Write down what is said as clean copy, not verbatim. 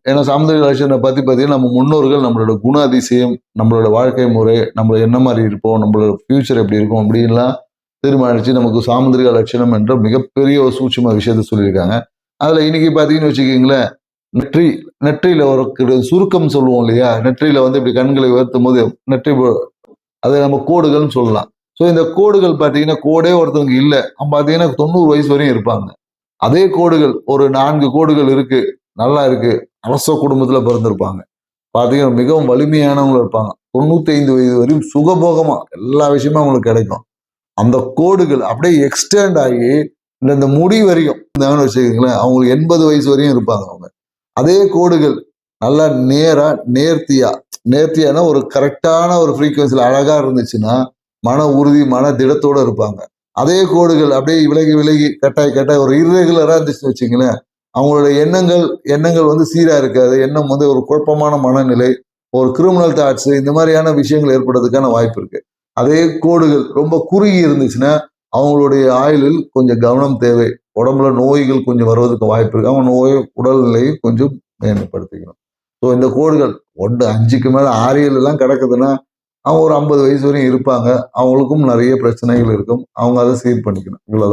ஏன்னா சாமுதிரிக லட்சணத்தை பத்தி பார்த்தீங்கன்னா நம்ம முன்னோர்கள் நம்மளோட குண அதிசயம், நம்மளோட வாழ்க்கை முறை, நம்ம என்ன மாதிரி இருப்போம், நம்மளோட ஃபியூச்சர் எப்படி இருக்கும் அப்படின்லாம் தீர்மானிச்சு நமக்கு சாமுதிரிக லட்சணம் என்ற மிகப்பெரிய ஒரு சூட்சும விஷயத்த சொல்லியிருக்காங்க. அதுல இன்னைக்கு பார்த்தீங்கன்னு வச்சுக்கீங்களேன், நெற்றி நெற்றியில ஒரு சுருக்கம் சொல்லுவோம் இல்லையா? நெற்றியில வந்து இப்படி கண்களை உயர்த்தும் போது நெற்றி அதை நம்ம கோடுகள்னு சொல்லலாம். ஸோ இந்த கோடுகள் பார்த்தீங்கன்னா, கோடே ஒருத்தவங்க இல்ல. அவன் பார்த்தீங்கன்னா 90 வயசு வரையும் இருப்பாங்க. அதே கோடுகள் ஒரு 4 கோடுகள் இருக்கு. நல்லா இருக்கு. அரச குடும்பத்துல பிறந்திருப்பாங்க. பார்த்தீங்கன்னா, மிகவும் வலிமையானவங்களா இருப்பாங்க. 95 வயது வரையும் சுகபோகமா எல்லா விஷயமும் அவங்களுக்கு கிடைக்கும். அந்த கோடுகள் அப்படியே எக்ஸ்டெண்ட் ஆகி இந்த முடி வரையும் இருந்தாங்கன்னு வச்சுக்கோங்களேன், அவங்களுக்கு 80 வயசு வரையும் இருப்பாங்க அவங்க. அதே கோடுகள் நல்லா நேரா, நேர்த்தியா நேர்த்தியான ஒரு கரெக்டான ஒரு ஃப்ரீக்வன்சில அழகா இருந்துச்சுன்னா, மன உறுதி, மன திடத்தோட இருப்பாங்க. அதே கோடுகள் அப்படியே விலகி, விலகி கட்டாய், கட்டாய் ஒரு இர்ரெகுலரா இருந்துச்சுன்னு வச்சுக்கங்களேன், அவங்களோட எண்ணங்கள் வந்து சீரா இருக்காது. எண்ணம் வந்து ஒரு குழப்பமான மனநிலை, ஒரு கிரிமினல் தாட்ஸ் இந்த மாதிரியான விஷயங்கள் ஏற்படுறதுக்கான வாய்ப்பு இருக்கு. அதே கோடுகள் ரொம்ப குறுகி இருந்துச்சுன்னா, அவங்களுடைய ஆயுளில் கொஞ்சம் கவனம் தேவை. உடம்புல நோய்கள் கொஞ்சம் வருவதற்கு வாய்ப்பு இருக்கு. அவங்க உடல்நிலையை கொஞ்சம் மேன்மைப்படுத்திக்கணும். ஸோ இந்த கோடுகள் 5க்கு மேல 6 எல்லாம் கிடக்குதுன்னா, அவங்க ஒரு 50 வயசு வரையும் இருப்பாங்க. அவங்களுக்கும் நிறைய பிரச்சனைகள் இருக்கும். அவங்க அதை சீர் பண்ணிக்கணும். இவ்வளவுதான்.